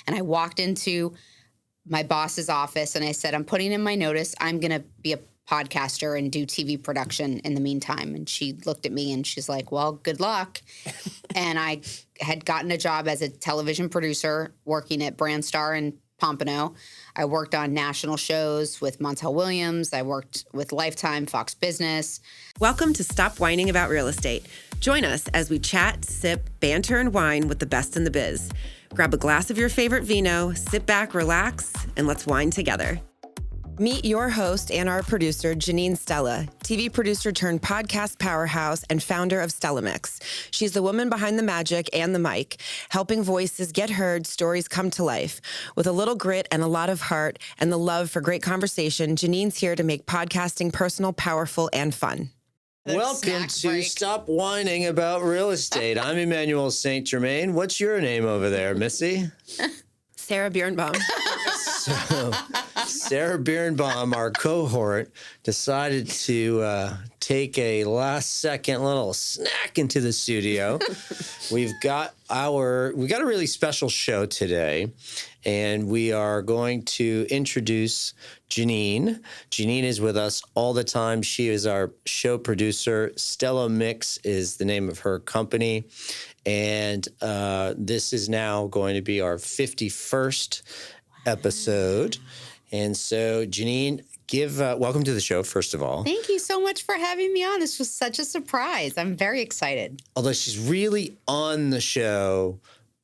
And I walked into my boss's office and I said, I'm putting in my notice. I'm going to be a podcaster and do TV production in the meantime. And she looked at me and she's like, well, good luck. And I had gotten a job as a television producer working at Brandstar in Pompano. I worked on national shows with Montel Williams. I worked with Lifetime, Fox Business. Welcome to Stop Whining About Real Estate. Join us as we chat, sip, banter, and wine with the best in the biz. Grab a glass of your favorite vino, sit back, relax, and let's wine together. Meet your host and our producer, Janine Stella, TV producer turned podcast powerhouse and founder of Stella Mix. She's the woman behind the magic and the mic, helping voices get heard, stories come to life. With a little grit and a lot of heart and the love for great conversation, Janine's here to make podcasting personal, powerful, and fun. Welcome to Stop Whining About Real Estate. I'm Emmanuel St. Germain. What's your name over there, Missy? Sarah Birnbaum. So, Sarah Birnbaum, our cohort, decided to take a last-second little snack into the studio. We've got a really special show today, and we are going to introduce Janine. Janine is with us all the time. She is our show producer. Stella Mix is the name of her company. And this is now going to be our 51st episode. And so, Janine, welcome to the show, first of all. Thank you so much for having me on. This was such a surprise. I'm very excited. Although she's really on the show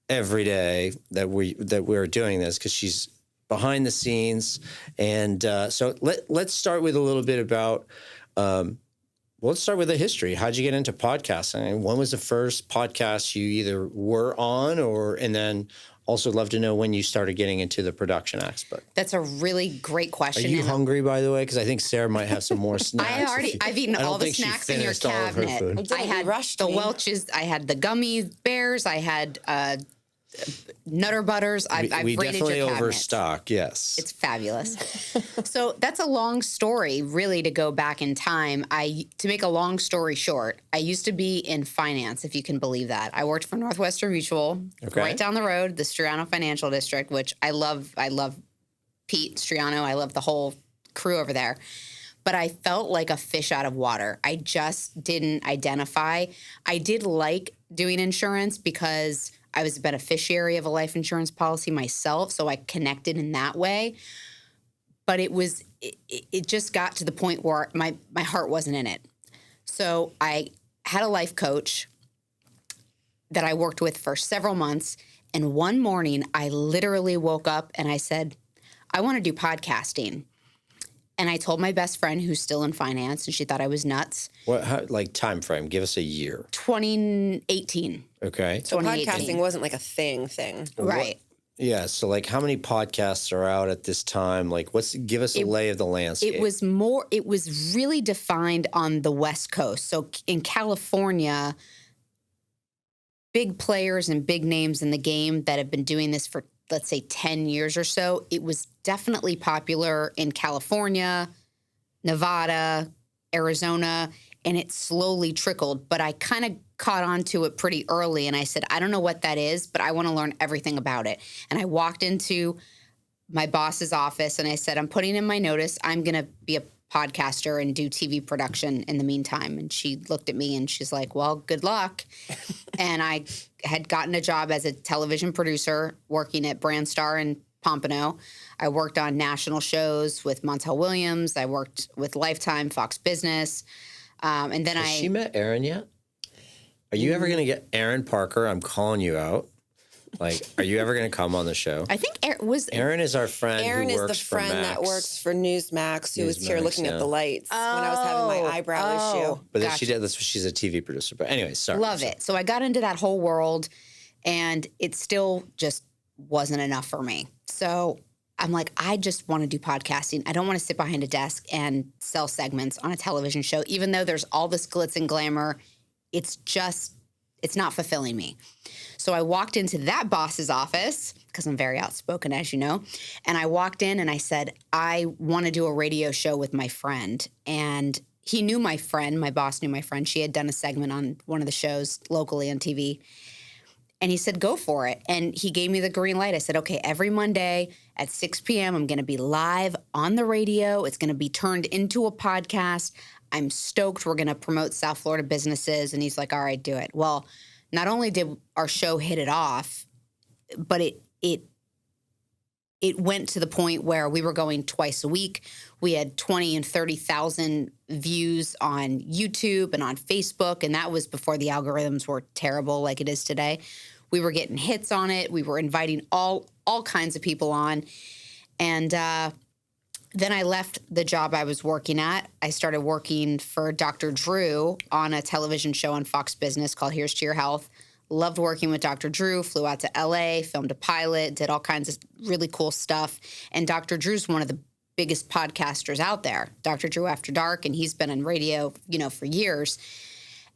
every day that we're doing this, because she's behind the scenes. And so let's start with a little bit about let's start with the history. How'd you get into podcasting? When was the first podcast you either were on and then also love to know when you started getting into the production aspect? That's a really great question. Are you hungry, by the way? Because I think Sarah might have some more snacks. I've eaten all the snacks in your cabinet. I had the Welch's, I had the gummy bears, I had Nutter Butters. I've we raided definitely your cabinet. overstock, yes. It's fabulous. So that's a long story, really, to go back in time. To make a long story short, I used to be in finance, if you can believe that. I worked for Northwestern Mutual, right down the road, the Striano Financial District, which I love. I love Pete Striano. I love the whole crew over there. But I felt like a fish out of water. I just didn't identify. I did like doing insurance because I was a beneficiary of a life insurance policy myself, so I connected in that way. But it just got to the point where my heart wasn't in it. So I had a life coach that I worked with for several months, and one morning I literally woke up and I said, I want to do podcasting. And I told my best friend, who's still in finance, and she thought I was nuts. Like time frame? Give us a year. 2018. Okay. So podcasting wasn't like a thing. Right. Yeah. So like how many podcasts are out at this time? Like give us a lay of the landscape. It was really defined on the West Coast. So in California, big players and big names in the game that have been doing this for, let's say, 10 years or so, it was definitely popular in California, Nevada, Arizona, and it slowly trickled. But I kind of caught on to it pretty early, and I said, I don't know what that is, but I want to learn everything about it. And I walked into my boss's office, and I said, I'm putting in my notice. I'm going to be a podcaster and do TV production in the meantime. And she looked at me, and she's like, well, good luck. And I had gotten a job as a television producer working at Brandstar in Pompano. I worked on national shows with Montel Williams. I worked with Lifetime, Fox Business. And then Has she met Aaron yet? Are you ever going to get Aaron Parker? I'm calling you out. Like, are you ever going to come on the show? I think Aaron is our friend. Aaron who is works the friend for Max. that works for Newsmax, who was here looking at the lights when I was having my eyebrow issue. But she's a TV producer. But anyway, sorry. Love it. So I got into that whole world, and it still just wasn't enough for me. So I'm like, I just want to do podcasting. I don't want to sit behind a desk and sell segments on a television show, even though there's all this glitz and glamour. It's not fulfilling me. So I walked into that boss's office, because I'm very outspoken, as you know, and I walked in and I said, I want to do a radio show with my friend. And he knew my friend, my boss knew my friend. She had done a segment on one of the shows locally on TV. And he said, go for it. And he gave me the green light. I said, okay, every Monday at 6 p.m., I'm going to be live on the radio. It's going to be turned into a podcast. I'm stoked. We're going to promote South Florida businesses. And he's like, all right, do it. Well, not only did our show hit it off, but it went to the point where we were going twice a week. We had 20 and 30,000 views on YouTube and on Facebook. And that was before the algorithms were terrible like it is today. We were getting hits on it. We were inviting all kinds of people on. And then I left the job I was working at. I started working for Dr. Drew on a television show on Fox Business called Here's to Your Health. Loved working with Dr. Drew, flew out to LA, filmed a pilot, did all kinds of really cool stuff. And Dr. Drew's one of the biggest podcasters out there, Dr. Drew After Dark, and he's been on radio, for years.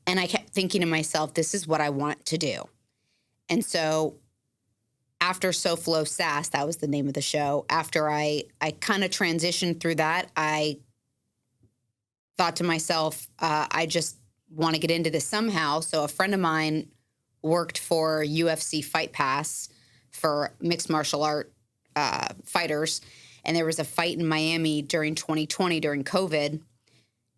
And I kept thinking to myself, this is what I want to do. And so after SoFlo SaaS, that was the name of the show, after I kind of transitioned through that, I thought to myself, I just want to get into this somehow. So a friend of mine worked for UFC Fight Pass for mixed martial art fighters. And there was a fight in Miami during 2020, during COVID,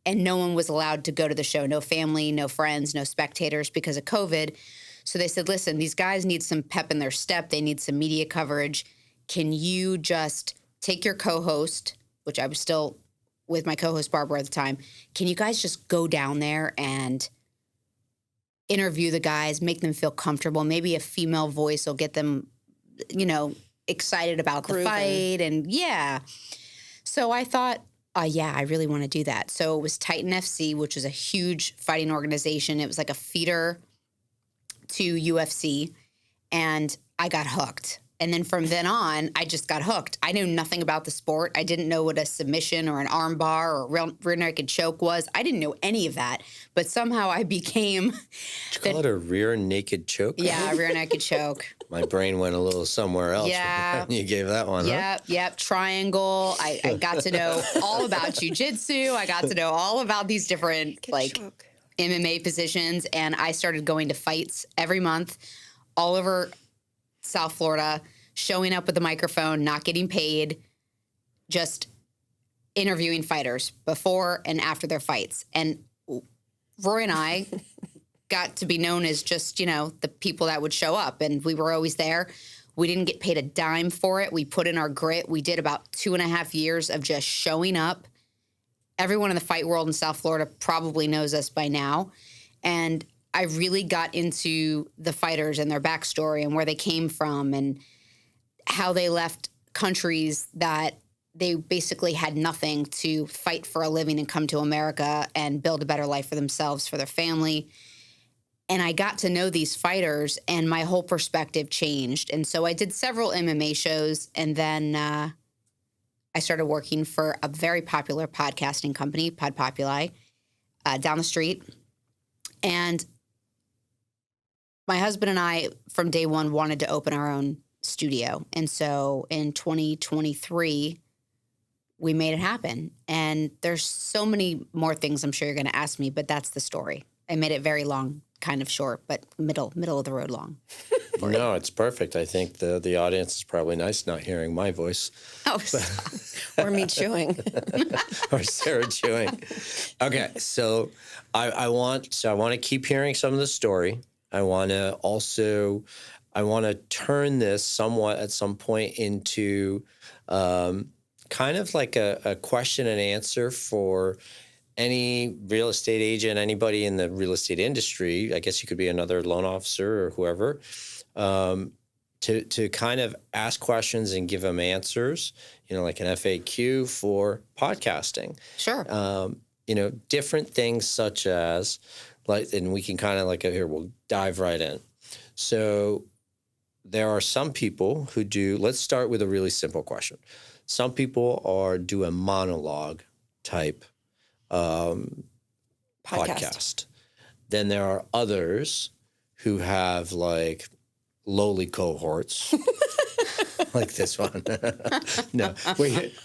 and no one was allowed to go to the show. No family, no friends, no spectators because of COVID. So they said, listen, these guys need some pep in their step. They need some media coverage. Can you just take your co-host, which I was still with my co-host Barbara at the time, can you guys just go down there and interview the guys, make them feel comfortable? Maybe a female voice will get them, excited about the fight. And so I thought, yeah, I really want to do that. So it was Titan FC, which was a huge fighting organization. It was like a feeder to UFC, and I got hooked. And then from then on, I just got hooked. I knew nothing about the sport. I didn't know what a submission or an arm bar or a rear naked choke was. I didn't know any of that. But somehow I became... Did you call it a rear naked choke? Yeah, rear naked choke. My brain went a little somewhere else. Yeah. You gave that one, Yep. Triangle. I got to know all about jiu-jitsu. I got to know all about these different MMA positions. And I started going to fights every month all over South Florida, showing up with a microphone, not getting paid, just interviewing fighters before and after their fights. And Roy and I got to be known as just, the people that would show up, and we were always there. We didn't get paid a dime for it. We put in our grit. We did about 2.5 years of just showing up. Everyone in the fight world in South Florida probably knows us by now. And I really got into the fighters and their backstory and where they came from and how they left countries that they basically had nothing to fight for a living and come to America and build a better life for themselves, for their family. And I got to know these fighters, and my whole perspective changed. And so I did several MMA shows, and then I started working for a very popular podcasting company, Pod Populi, down the street. And my husband and I, from day one, wanted to open our own studio. And so in 2023, we made it happen. And there's so many more things I'm sure you're going to ask me, but that's the story. I made it very long, kind of short, but middle of the road long. No, it's perfect. I think the audience is probably nice not hearing my voice. Oh, or me chewing. Or Sarah chewing. Okay, so I want to keep hearing some of the story. I want to turn this somewhat at some point into kind of like a question and answer for any real estate agent, anybody in the real estate industry. I guess you could be another loan officer or whoever, to kind of ask questions and give them answers, like an FAQ for podcasting. Sure. Different things such as, and we can kind of here, we'll dive right in. So there are some people who do, let's start with a really simple question. Some people do a monologue type podcast. Then there are others who have lowly cohorts, like this one. No,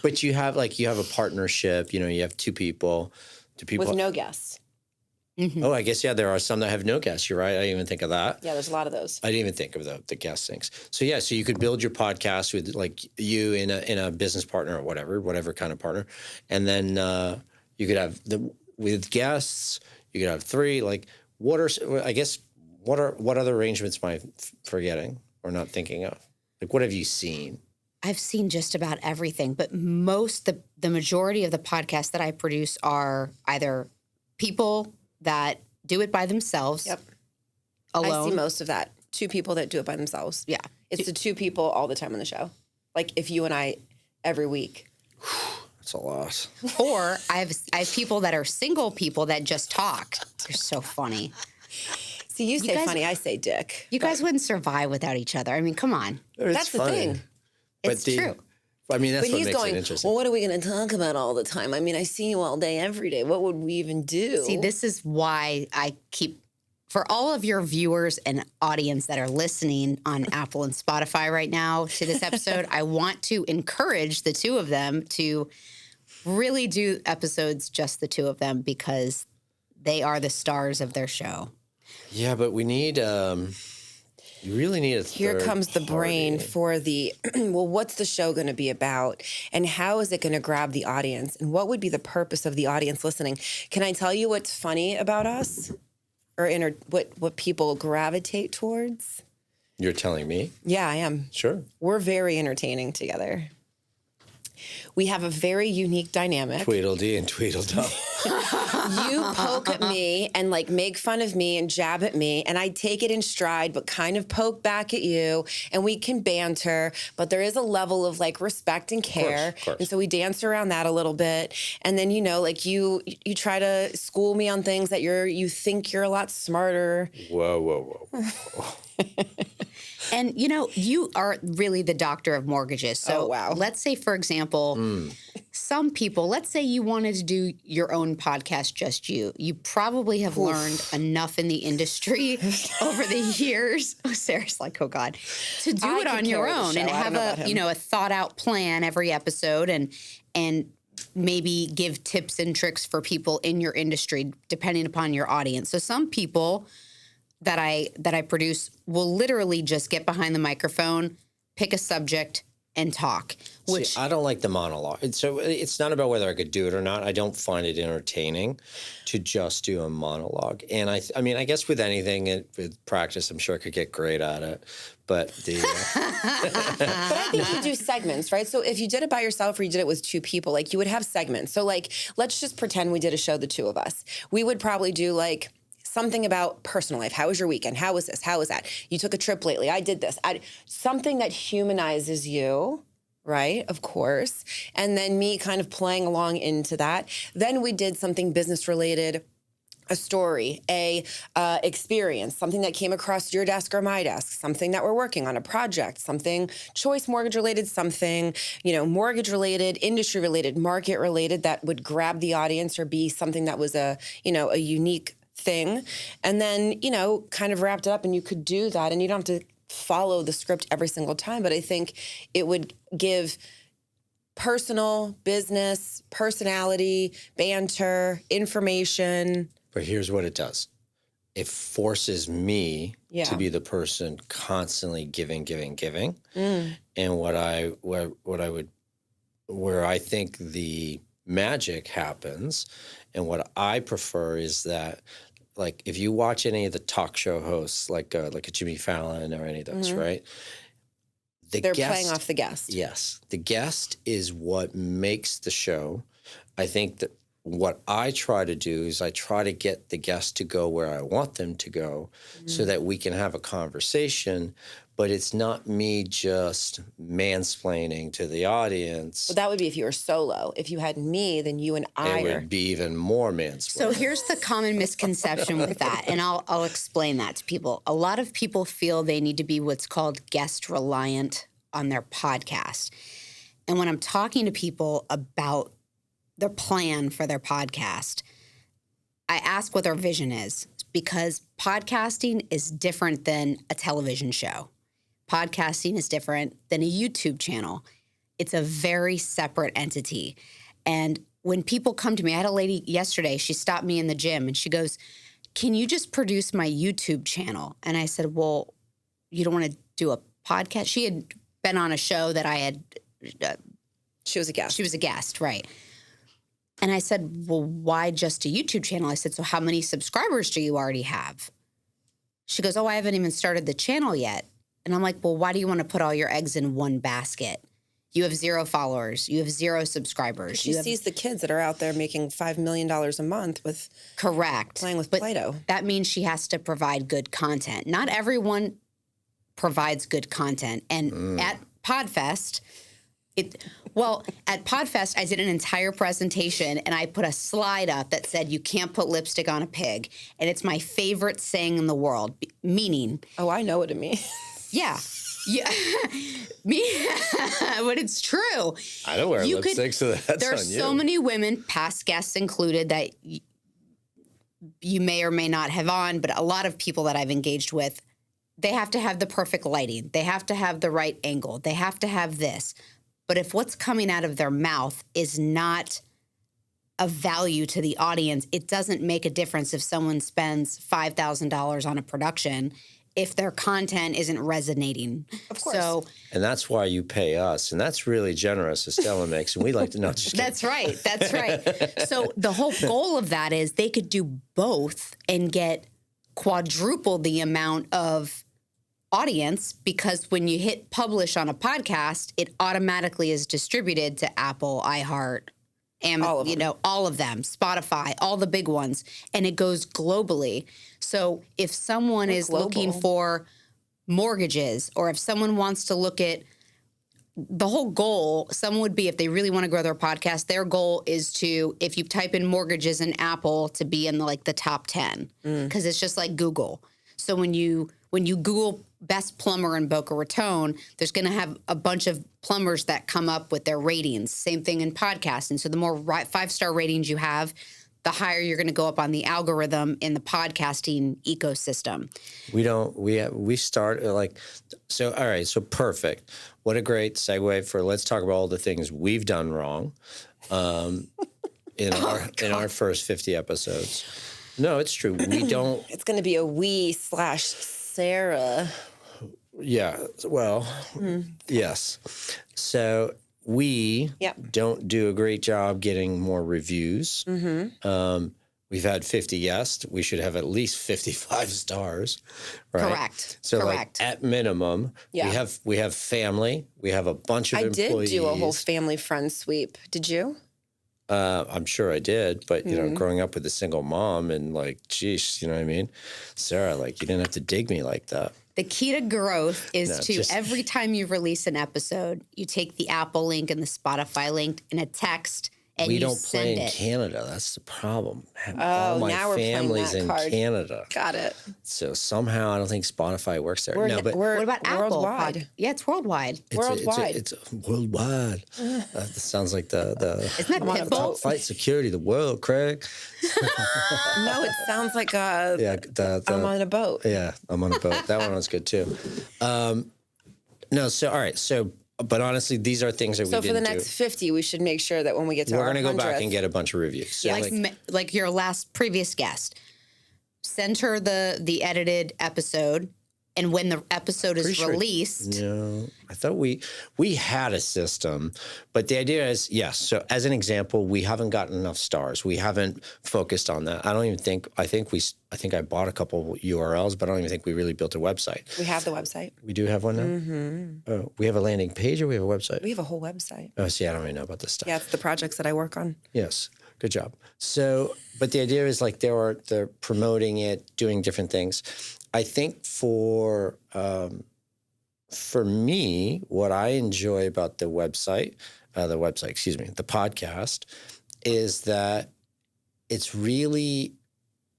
but you have a partnership. You have two people. With no guests. Oh, I guess, yeah, there are some that have no guests. You're right. I didn't even think of that. Yeah, there's a lot of those. I didn't even think of the guest things. So, yeah, so you could build your podcast with like you in a business partner or whatever kind of partner. And then you could have with guests, you could have 3. Like what other arrangements am I forgetting or not thinking of? Like what have you seen? I've seen just about everything, but the majority of the podcasts that I produce are either people that do it by themselves. Yep. Alone. I see most of that. 2 people that do it by themselves. Yeah. It's the 2 people all the time on the show. Like if you and I every week. That's a lot. Or I have people that are single people that just talk. They're so funny. See, you say funny, I say dick. You guys wouldn't survive without each other. I mean, come on. That's the thing. It's true. I mean, that's But what he's makes going, it interesting. well, what are we going to talk about all the time? I mean, I see you all day, every day. What would we even do? See, this is why I keep, for all of your viewers and audience that are listening on Apple and Spotify right now to this episode, I want to encourage the 2 of them to really do episodes, just the 2 of them, because they are the stars of their show. Yeah, but we need, you really need a third Here comes the brain party. for the, well, what's the show going to be about? And how is it going to grab the audience? And what would be the purpose of the audience listening? Can I tell you what's funny about us? Or what people gravitate towards? You're telling me? Yeah, I am. Sure. We're very entertaining together. We have a very unique dynamic. Tweedledee and Tweedledum. You poke at me and like make fun of me and jab at me, and I take it in stride, but kind of poke back at you, and we can banter, but there is a level of like respect and care. Of course. And so we dance around that a little bit. And then, like you try to school me on things that you think you're a lot smarter. Whoa. And, you are really the doctor of mortgages. So wow. Let's say, for example, some people, let's say you wanted to do your own podcast, just you. You probably have learned enough in the industry over the years. Oh, Sarah's like, oh, God. To do it on your own and have a thought out plan every episode and maybe give tips and tricks for people in your industry, depending upon your audience. So some people that I produce will literally just get behind the microphone, pick a subject, and talk. Which See, I don't like the monologue. So it's not about whether I could do it or not. I don't find it entertaining to just do a monologue. And I mean, I guess with anything, with practice, I'm sure I could get great at it. But the But I think you do segments, right? So if you did it by yourself or you did it with 2 people, like you would have segments. So like, let's just pretend we did a show, the 2 of us. We would probably do like something about personal life. How was your weekend? How was this? How was that? You took a trip lately. I did this. Something that humanizes you, right? Of course. And then me kind of playing along into that. Then we did something business related, a story, a experience, something that came across your desk or my desk, something that we're working on, a project, something choice mortgage related, something, mortgage related, industry related, market related that would grab the audience or be something that was a unique thing. And then, kind of wrapped it up, and you could do that, and you don't have to follow the script every single time. But I think it would give personal, business, personality, banter, information. But here's what it does. It forces me to be the person constantly giving. And where I think the magic happens, and what I prefer is that, like, if you watch any of the talk show hosts, like a Jimmy Fallon or any of those, right? They're playing off the guest. Yes. The guest is what makes the show. I think that what I try to do is I try to get the guest to go where I want them to go so that we can have a conversation, but it's not me just mansplaining to the audience. Well, that would be if you were solo. If you had me, then you and I It would be even more mansplaining. So here's the common misconception with that, and I'll explain that to people. A lot of people feel they need to be what's called guest reliant on their podcast. And when I'm talking to people about their plan for their podcast, I ask what their vision is, because podcasting is different than a television show. Podcasting is different than a YouTube channel. It's a very separate entity. And when people come to me, I had a lady yesterday, she stopped me in the gym and she goes, can you just produce my YouTube channel? And I said, well, you don't want to do a podcast? She had been on a show that I had. She was a guest. She was a guest, right. And I said, well, why just a YouTube channel? I said, so how many subscribers do you already have? She goes, oh, I haven't even started the channel yet. And I'm like, well, why do you want to put all your eggs in one basket? You have 0 followers. You have 0 subscribers. She sees the kids that are out there making $5 million a month with correct playing with but Play-Doh. That means she has to provide good content. Not everyone provides good content. And at Podfest, at Podfest, I did an entire presentation and I put a slide up that said, you can't put lipstick on a pig. And it's my favorite saying in the world, meaning. Oh, I know what it means. Yeah. Yeah. But it's true. I don't wear lipstick, so that's on you. There's so many women, past guests included, that you may or may not have on, but a lot of people that I've engaged with, they have to have the perfect lighting. They have to have the right angle. They have to have this. But if what's coming out of their mouth is not of value to the audience, it doesn't make a difference if someone spends $5,000 on a production if their content isn't resonating. Of course. So, and that's why you pay us. And that's really generous, as Stella makes. And we like to know. That's right. That's right. So the whole goal of that is they could do both and get quadruple the amount of audience, because when you hit publish on a podcast, it automatically is distributed to Apple, iHeart, all of them, Spotify, all the big ones, and it goes globally. So if someone is looking for mortgages, or if someone wants to look at the whole goal, someone would be, if they really want to grow their podcast, their goal is to, if you type in mortgages in Apple, to be in the top 10, because it's just like Google. So when you Google best plumber in Boca Raton, there's going to have a bunch of plumbers that come up with their ratings. Same thing in podcasting. So the more 5-star ratings you have, the higher you're going to go up on the algorithm in the podcasting ecosystem. We start so, all right, so perfect. What a great segue for, let's talk about all the things we've done wrong in our first 50 episodes. No, it's true. We don't. It's going to be a we/Sarah. Yeah. Well, yes. So we don't do a great job getting more reviews. We've had 50 guests. We should have at least 55 stars, right? Correct. So Correct. At minimum, we have family. We have a bunch of employees. I did do a whole family friend sweep. Did you? I'm sure I did, but growing up with a single mom and geez, you know what I mean? Sarah, you didn't have to dig me like that. The key to growth is every time you release an episode, you take the Apple link and the Spotify link in a text and we you don't send play in it. Canada. That's the problem. All my now we're family's playing in that card. Canada. Got it. So somehow I don't think Spotify works there. What about Apple? Worldwide. Yeah, it's worldwide. Worldwide. It's worldwide. That sounds like the Isn't that Pitbull? Fight security, the world, Craig. No, it sounds like I'm on a boat. Yeah, I'm on a boat. That one was good too. No, so all right, so. But honestly, these are things that we didn't do. So for the next 50, we should make sure that when we get to we're our 100th... We're going to go back and get a bunch of reviews. So like your previous guest. Send her the edited episode, and when the episode is released... No, I thought we had a system, but the idea is, yes, so as an example, we haven't gotten enough stars. We haven't focused on that. I think I bought a couple URLs, but I don't even think we really built a website. We have the website. We do have one now? Mm-hmm. Oh, we have a landing page or we have a website? We have a whole website. Oh, see, I don't really know about this stuff. Yeah, it's the projects that I work on. Yes. Good job. So, but the idea is they're promoting it, doing different things. I think for me, what I enjoy about the podcast, is that it's really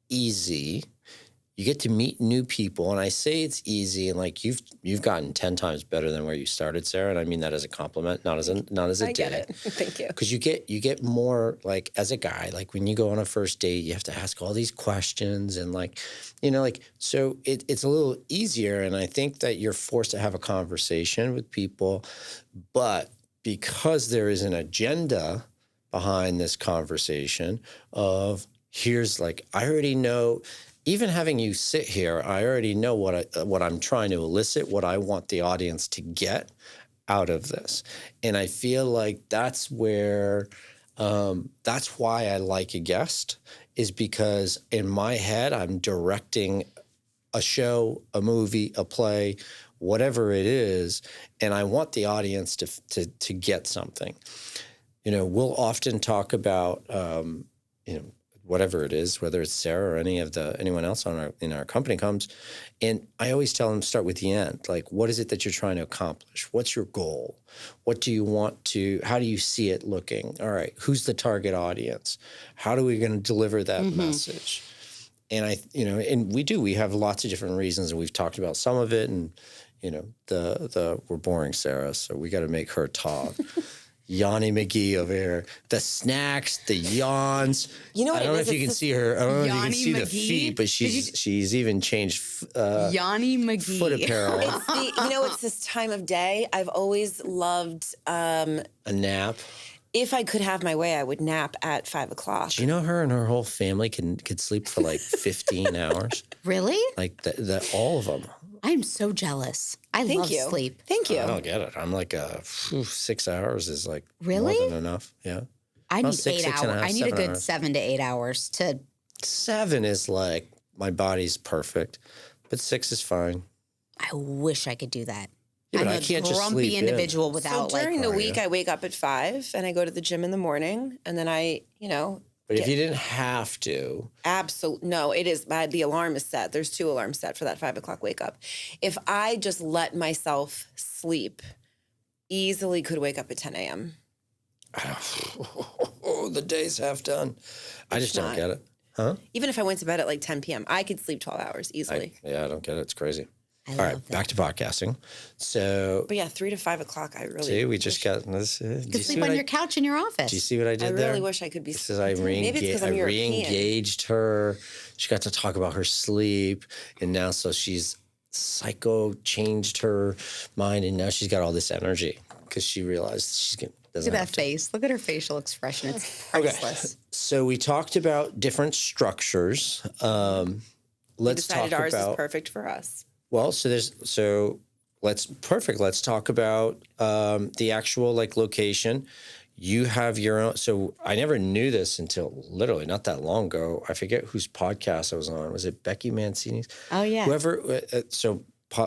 easy. You get to meet new people, and I say it's easy, and you've gotten 10 times better than where you started, Sarah, and I mean that as a compliment, not as a I get it. Thank you. Because you get more as a guy, when you go on a first date, you have to ask all these questions, and so it's a little easier, and I think that you're forced to have a conversation with people, but because there is an agenda behind this conversation of here's I already know. even having you sit here, I already know what I'm trying to elicit, what I want the audience to get out of this. And I feel like that's where, that's why I like a guest, is because in my head, I'm directing a show, a movie, a play, whatever it is, and I want the audience to get something. You know, we'll often talk about, whatever it is, whether it's Sarah or anyone else in our company comes, and I always tell them start with the end. Like, what is it that you're trying to accomplish? What's your goal? What do you want to? How do you see it looking? All right, who's the target audience? How are we going to deliver that message? And we have lots of different reasons, and we've talked about some of it. And we're boring Sarah, so we got to make her talk. Yanni McGee over here. The snacks, the yawns. You know what? I don't know if you can see her. I don't know if you can see the feet, but she's even changed Yanni McGee foot apparel. It's this time of day. I've always loved a nap. If I could have my way, I would nap at 5 o'clock. Do you know her and her whole family could sleep for like 15 hours? Really? Like all of them. I'm so jealous. I love sleep. Thank you. I don't get it. I'm like 6 hours is like really more than enough. Yeah. I need 8 hours. I need a good 7 to 8 hours to. 7 is like my body's perfect, but 6 is fine. I wish I could do that. Yeah, but I'm I can't a just grumpy sleep individual without so during the week, I wake up at 5 and I go to the gym in the morning, and then But if you didn't have to. Absolutely. No, it is. The alarm is set. There's 2 alarms set for that 5 o'clock wake up. If I just let myself sleep, easily could wake up at 10 a.m. Oh, the day's half done. I just don't get it. Huh? Even if I went to bed at like 10 p.m., I could sleep 12 hours easily. I don't get it. It's crazy. I All love right, that. back to podcasting. So, But yeah, 3 to 5 o'clock, I really see, we just got this. You could sleep on your couch in your office. Do you see what I did I there? really wish I could be. This is I Maybe it's 'cause I'm European. re-engaged her. She got to talk about her sleep, and now so she's changed her mind, and now she's got all this energy because she realized she's gonna. Look at that face. Look at her facial expression. It's priceless. So we talked about different structures. Let's talk decided ours about. is perfect for us. Well, let's talk about the actual location. You have your own. So I never knew this until literally not that long ago. I forget whose podcast I was on. Was it Becky Mancini's? Oh yeah. Whoever.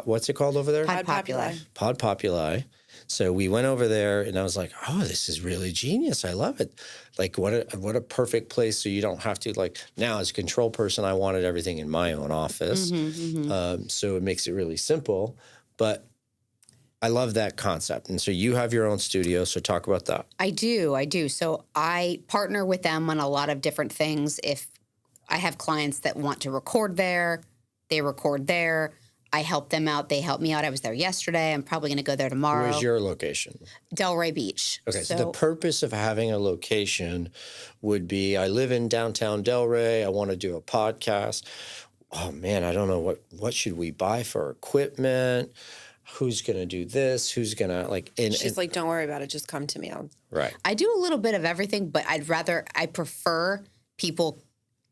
What's it called over there? Pod Populi. Pod Populi. So we went over there, and I was like, "Oh, this is really genius! I love it! Like, what a perfect place. So you don't have to now as a control person, I wanted everything in my own office. So it makes it really simple. But I love that concept. And so you have your own studio. So talk about that. I do. So I partner with them on a lot of different things. If I have clients that want to record there, they record there. I help them out. They help me out. I was there yesterday. I'm probably going to go there tomorrow. Where's your location? Delray Beach. Okay, so the purpose of having a location would be I live in downtown Delray. I want to do a podcast. Oh, man, I don't know. What should we buy for equipment? Who's going to do this? Who's going to She's like, don't worry about it. Just come to me. Right. I do a little bit of everything, but I prefer people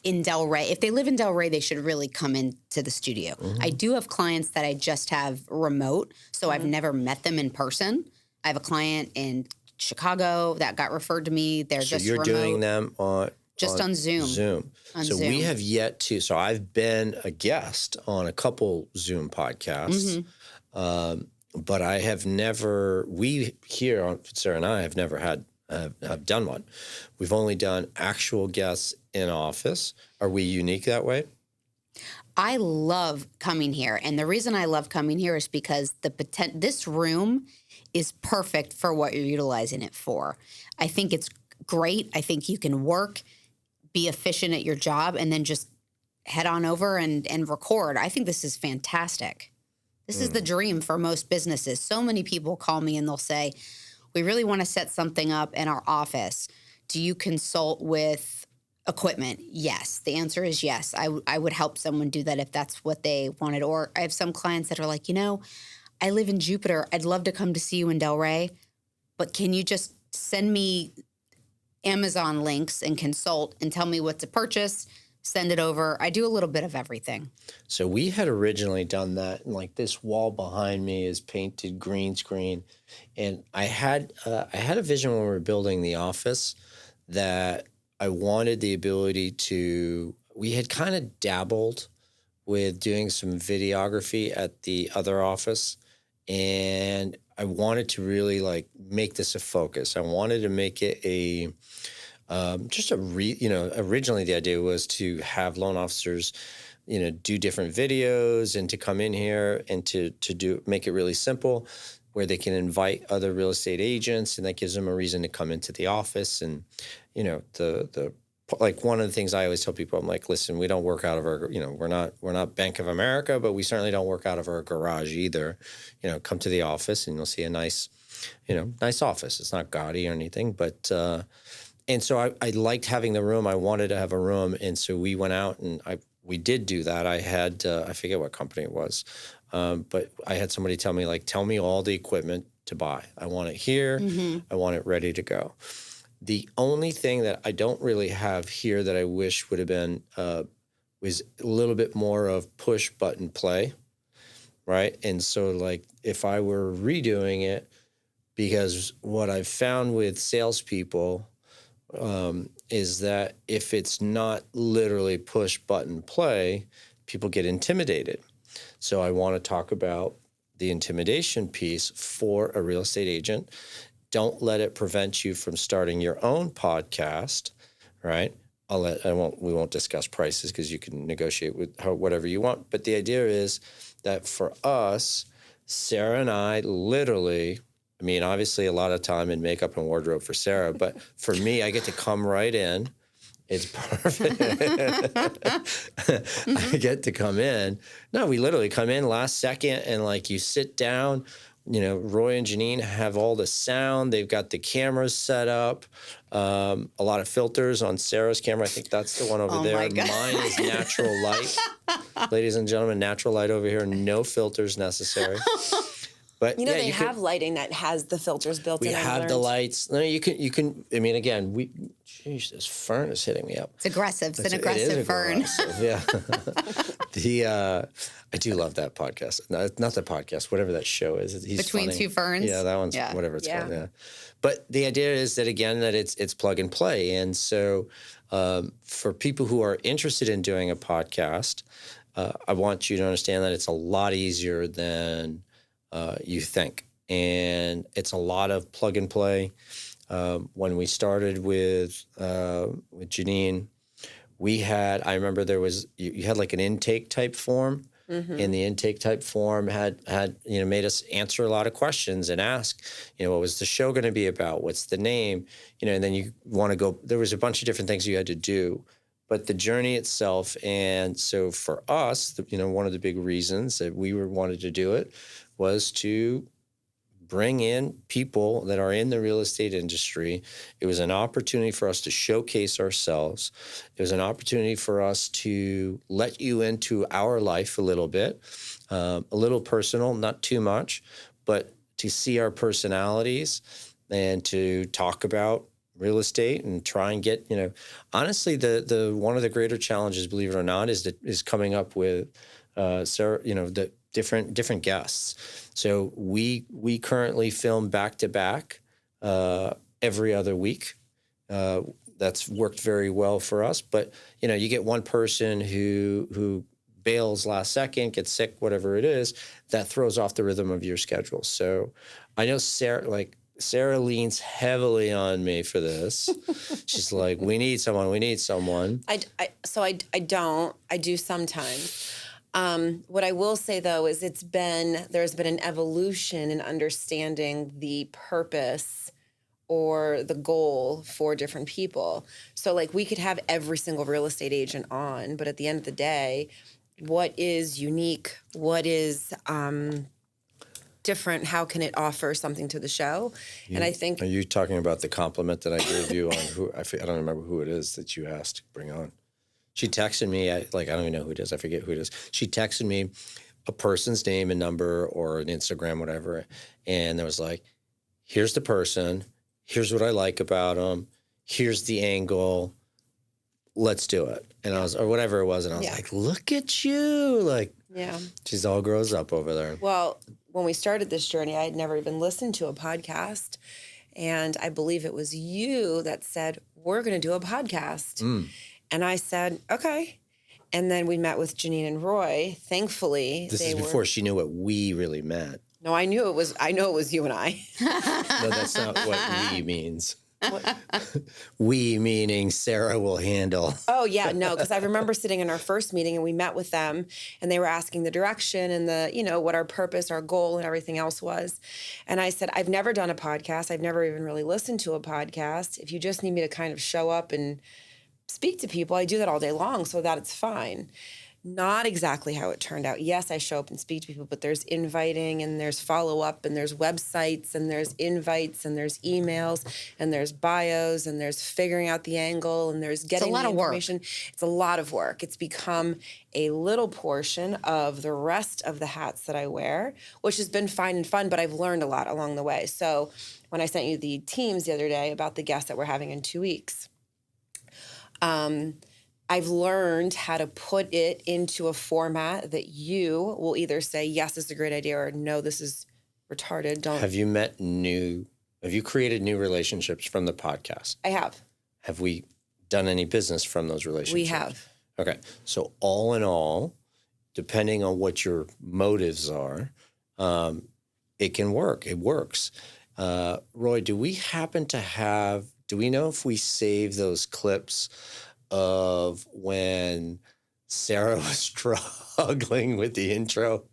in Delray. If they live in Delray, they should really come into the studio. I do have clients that I just have remote, so I've never met them in person. I have a client in Chicago that got referred to me. They're just you're remote. Doing them on Zoom. We have yet to. So I've been a guest on a couple Zoom podcasts, but I have never. We here on Sarah and I have never had. Have done one. We've only done actual guests in office. Are we unique that way? I love coming here, and the reason I love coming here is because this room is perfect for what you're utilizing it for. I think it's great. I think you can work, be efficient at your job, and then just head on over and record. I think this is fantastic. This is the dream for most businesses. So many people call me and they'll say, we really want to set something up in our office. Do you consult with equipment? Yes. The answer is yes. I would help someone do that if that's what they wanted. Or I have some clients that are like, I live in Jupiter. I'd love to come to see you in Delray, but can you just send me Amazon links and consult and tell me what to purchase, send it over. I do a little bit of everything. So we had originally done that, and like this wall behind me is painted green screen, and I had a vision when we were building the office that I wanted the ability to. We had kind of dabbled with doing some videography at the other office, and I wanted to really like make this a focus. I wanted to make it a originally the idea was to have loan officers, do different videos and to come in here and to make it really simple where they can invite other real estate agents, and that gives them a reason to come into the office. And, like one of the things I always tell people, I'm like, listen, we don't work out of our, we're not Bank of America, but we certainly don't work out of our garage either. Come to the office and you'll see a nice office. It's not gaudy or anything, but, and so I liked having the room. I wanted to have a room. And so we went out and we did do that. I had, I forget what company it was, but I had somebody tell me all the equipment to buy. I want it here. Mm-hmm. I want it ready to go. The only thing that I don't really have here that I wish would have been was a little bit more of push button play, right? And so like if I were redoing it, because what I've found with salespeople is that if it's not literally push button play, people get intimidated. So I want to talk about the intimidation piece for a real estate agent. Don't let it prevent you from starting your own podcast, right? We won't discuss prices because you can negotiate with whatever you want. But the idea is that for us, Sarah and I literally, obviously a lot of time in makeup and wardrobe for Sarah, but for me, I get to come right in. It's perfect. I get to come in. No, we literally come in last second and like you sit down. Roy and Janine have all the sound. They've got the cameras set up. A lot of filters on Sarah's camera. I think that's the one over there. Mine is natural light. Ladies and gentlemen, natural light over here. No filters necessary. But they have lighting that has the filters built in. We have the lights. No, you can. Again, this fern is hitting me up. It's aggressive. It's an aggressive fern. Yeah. I do love that podcast. Not the podcast, whatever that show is. He's Between funny. Two Ferns. Yeah, that one's whatever it's called. Yeah. But the idea is that again that it's plug and play, and so for people who are interested in doing a podcast, I want you to understand that it's a lot easier than you think. And it's a lot of plug and play. When we started with Janine, I remember there was, you had like an intake type form. Mm-hmm. And the intake type form had made us answer a lot of questions and ask, what was the show going to be about? What's the name? And then you want to go, there was a bunch of different things you had to do. But the journey itself, and so for us, one of the big reasons that we wanted to do it was to bring in people that are in the real estate industry. It was an opportunity for us to showcase ourselves. It was an opportunity for us to let you into our life a little bit, a little personal, not too much, but to see our personalities and to talk about real estate and try and get, honestly, the one of the greater challenges, believe it or not, is coming up with Sarah, the different guests. So we currently film back to back every other week. That's worked very well for us. But you get one person who bails last second, gets sick, whatever it is, that throws off the rhythm of your schedule. So I know Sarah leans heavily on me for this. She's like, we need someone. I do sometimes. What I will say, though, is there's been an evolution in understanding the purpose or the goal for different people. So, like, we could have every single real estate agent on, but at the end of the day, what is unique? What is different? How can it offer something to the show? And I think... Are you talking about the compliment that I gave you on I don't remember who it is that you asked to bring on? She texted me, I don't even know who it is. I forget who it is. She texted me a person's name and number or an Instagram, whatever. And there was like, here's the person. Here's what I like about them. Here's the angle. let's do it. And I was, or whatever it was. And I was like, look at you. Like, she's all grows up over there. Well, when we started this journey, I had never even listened to a podcast. And I believe it was you that said, we're going to do a podcast. And I said, okay. And then we met with Janine and Roy. Thankfully, this is before she knew what we really meant. No, I know it was you and I. No, that's not what we means. We meaning Sarah will handle. Oh, yeah, no, because I remember sitting in our first meeting and we met with them and they were asking the direction and the, what our purpose, our goal and everything else was. And I said, I've never done a podcast. I've never even really listened to a podcast. If you just need me to kind of show up and speak to people, I do that all day long, so that it's fine. Not exactly how it turned out. Yes, I show up and speak to people, but there's inviting and there's follow-up and there's websites and there's invites and there's emails and there's bios and there's figuring out the angle and there's getting the information. It's a lot of work. It's become a little portion of the rest of the hats that I wear, which has been fine and fun, but I've learned a lot along the way. So when I sent you the teams the other day about the guests that we're having in 2 weeks, I've learned how to put it into a format that you will either say, yes, this is a great idea, or no, this is retarded. Don't. Have you created new relationships from the podcast? I have. Have we done any business from those relationships? We have. Okay. So all in all, depending on what your motives are, it can work. It works. Roy, do we know if we save those clips of when Sarah was struggling with the intro?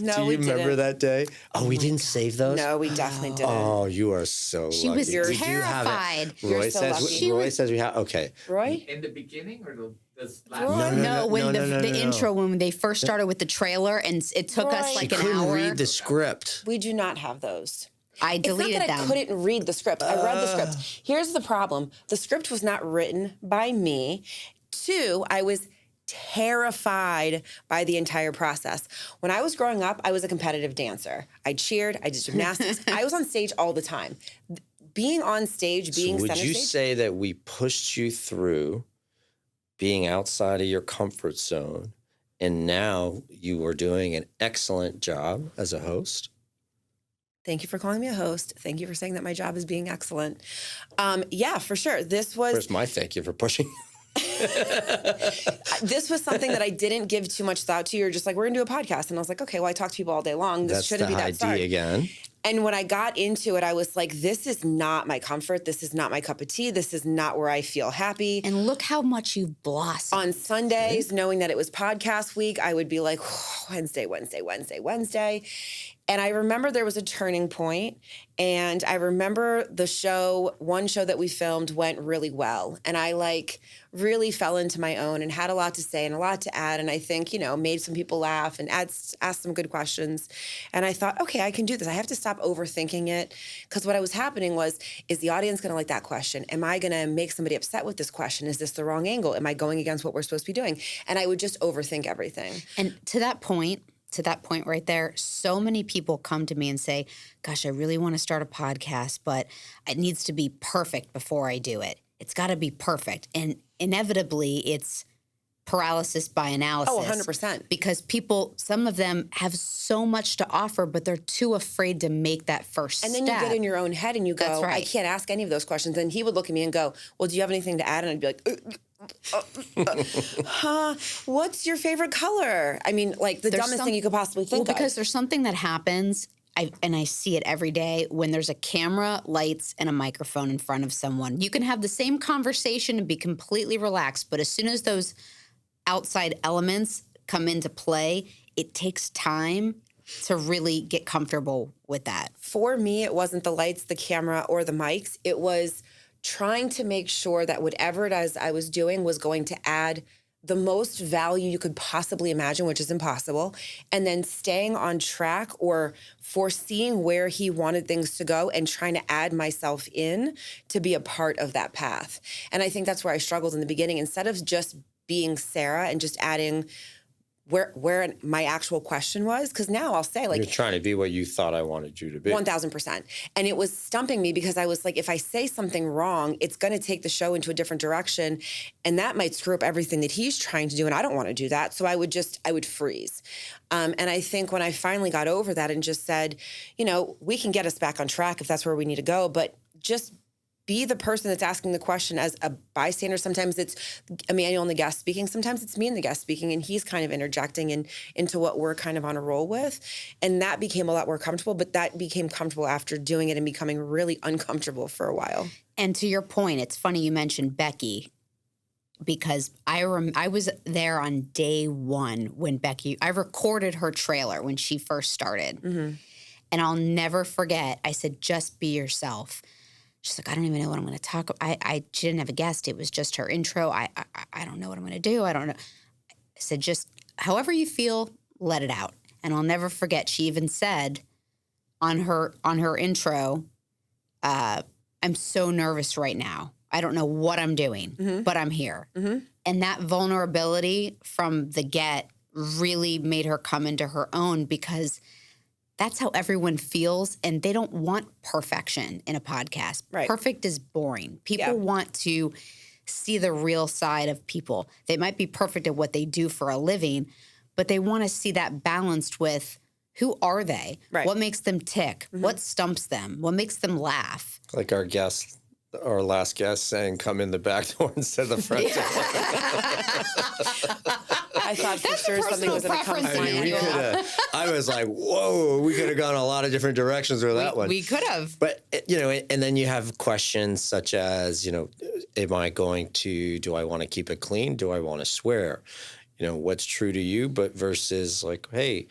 No, do you remember that day? Oh, we didn't save those? No, we definitely didn't. Oh, you are so lucky. She was terrified. Roy says we have. Okay. Roy? In the beginning or this No, last? the intro, when they first started with the trailer and it took us like an hour. She couldn't read the script. We do not have those. I deleted them. I couldn't read the script. I read the script. Here's the problem. The script was not written by me. 2, I was terrified by the entire process. When I was growing up, I was a competitive dancer. I cheered, I did gymnastics. I was on stage all the time. Being on stage, being center stage. Would you say that we pushed you through being outside of your comfort zone and now you are doing an excellent job as a host? Thank you for calling me a host. Thank you for saying that my job is being excellent. Yeah, for sure. Where's my thank you for pushing? This was something that I didn't give too much thought to. You're just like, we're going to do a podcast. And I was like, okay, well, I talk to people all day long. This shouldn't be that hard. Again. And when I got into it, I was like, this is not my comfort. This is not my cup of tea. This is not where I feel happy. And look how much you've blossomed. On Sundays, knowing that it was podcast week, I would be like, Wednesday. And I remember there was a turning point, and I remember one show that we filmed went really well. And I really fell into my own and had a lot to say and a lot to add. And I think, made some people laugh and asked some good questions. And I thought, okay, I can do this. I have to stop overthinking it. Because what was happening is the audience going to like that question? Am I going to make somebody upset with this question? Is this the wrong angle? Am I going against what we're supposed to be doing? And I would just overthink everything. And to that point right there, so many people come to me and say, gosh, I really want to start a podcast, but it needs to be perfect before I do it. It's got to be perfect. And inevitably, it's paralysis by analysis. Oh, 100%. Because some of them have so much to offer, but they're too afraid to make that first step. And then you get in your own head and you go, I can't ask any of those questions. And he would look at me and go, well, do you have anything to add? And I'd be like, what's your favorite color? I mean, the dumbest thing you could possibly think of. Because there's something that happens, and I see it every day, when there's a camera, lights, and a microphone in front of someone. You can have the same conversation and be completely relaxed, but as soon as those outside elements come into play, it takes time to really get comfortable with that. For me, it wasn't the lights, the camera, or the mics. It was trying to make sure that whatever it is I was doing was going to add the most value you could possibly imagine, which is impossible, and then staying on track or foreseeing where he wanted things to go and trying to add myself in to be a part of that path. And I think that's where I struggled in the beginning. Instead of just being Sarah and just adding where my actual question was. Because now I'll say, like, You're trying to be what you thought I wanted you to be. 1000%. And it was stumping me because I was like, if I say something wrong, it's going to take the show into a different direction. And that might screw up everything that he's trying to do. And I don't want to do that. So I would freeze. And I think when I finally got over that and just said, we can get us back on track if that's where we need to go, but just be the person that's asking the question as a bystander. Sometimes it's Emmanuel and the guest speaking. Sometimes it's me and the guest speaking, and he's kind of interjecting into what we're kind of on a roll with. And that became a lot more comfortable, but that became comfortable after doing it and becoming really uncomfortable for a while. And to your point, it's funny you mentioned Becky, because I was there on day one when I recorded her trailer when she first started. Mm-hmm. And I'll never forget, I said, just be yourself. She's like, I don't even know what I'm going to talk about. She didn't have a guest. It was just her intro. I don't know what I'm going to do. I don't know. I said, just however you feel, let it out. And I'll never forget, she even said on her intro, I'm so nervous right now. I don't know what I'm doing, but I'm here. Mm-hmm. And that vulnerability from the get really made her come into her own, because that's how everyone feels, and they don't want perfection in a podcast. Right. Perfect is boring. People want to see the real side of people. They might be perfect at what they do for a living, but they want to see that balanced with who are they? Right. What makes them tick? Mm-hmm. What stumps them? What makes them laugh? Like our last guest saying, come in the back door instead of the front door. I thought for sure something was going to come. I was like, whoa, we could have gone a lot of different directions with that one. We could have. But, and then you have questions such as, do I want to keep it clean? Do I want to swear? What's true to you, but versus like, hey,